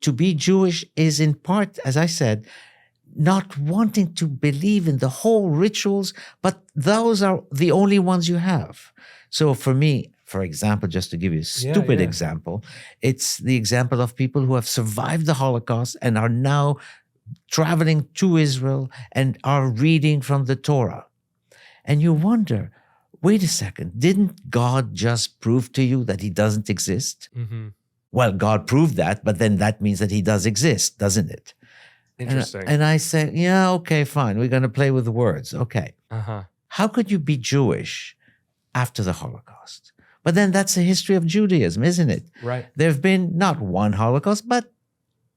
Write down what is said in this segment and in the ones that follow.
to be Jewish is in part, as I said, not wanting to believe in the whole rituals, but those are the only ones you have. So for me, for example, just to give you a stupid example, it's the example of people who have survived the Holocaust and are now traveling to Israel and are reading from the Torah. And you wonder, wait a second, didn't God just prove to you that he doesn't exist? Mm-hmm. Well, God proved that, but then that means that he does exist, doesn't it? Interesting. And I say, yeah, okay, fine. We're going to play with the words. Okay. Uh-huh. How could you be Jewish after the Holocaust? But then that's the history of Judaism, isn't it? Right. There have been not one Holocaust, but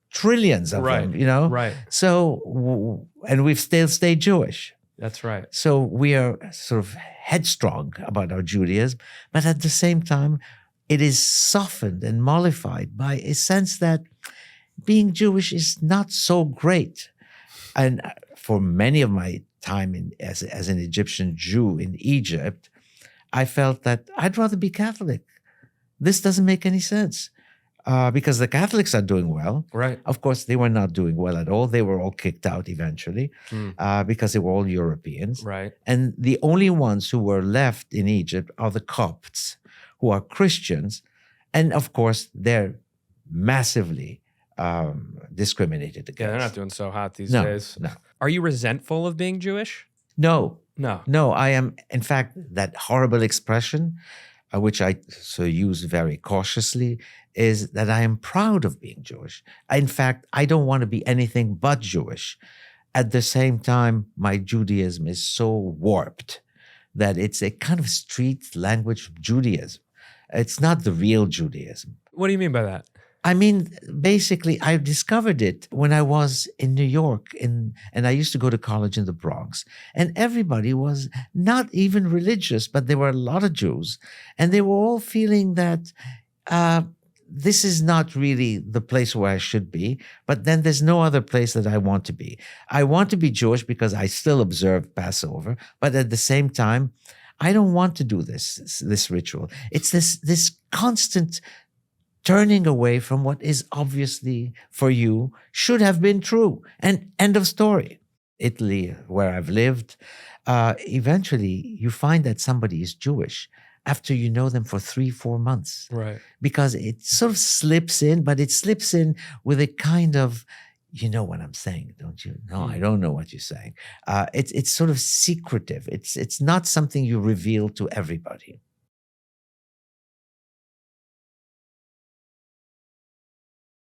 trillions of them, Right. So, and we've still stayed Jewish. That's right. So we are sort of headstrong about our Judaism, but at the same time, it is softened and mollified by a sense that being Jewish is not so great. And for many of my time as an Egyptian Jew in Egypt, I felt that I'd rather be Catholic. This doesn't make any sense because the Catholics are doing well. Right. Of course, they were not doing well at all. They were all kicked out eventually because they were all Europeans. Right. And the only ones who were left in Egypt are the Copts, who are Christians. And of course, they're massively discriminated against. Yeah, they're not doing so hot these days. No. Are you resentful of being Jewish? No. No. I am, in fact, that horrible expression, which I use very cautiously, is that I am proud of being Jewish. In fact, I don't want to be anything but Jewish. At the same time, my Judaism is so warped that it's a kind of street language Judaism. It's not the real Judaism. What do you mean by that? I mean, basically, I discovered it when I was in New York, and I used to go to college in the Bronx, and everybody was not even religious, but there were a lot of Jews, and they were all feeling that this is not really the place where I should be, but then there's no other place that I want to be. I want to be Jewish because I still observe Passover, but at the same time, I don't want to do this ritual. It's this constant turning away from what is obviously for you should have been true. And end of story. Italy, where I've lived, eventually you find that somebody is Jewish after you know them for 3-4 months. Right. Because it sort of slips in, but it slips in with a kind of, you know what I'm saying, don't you? No, I don't know what you're saying. It's sort of secretive. It's not something you reveal to everybody.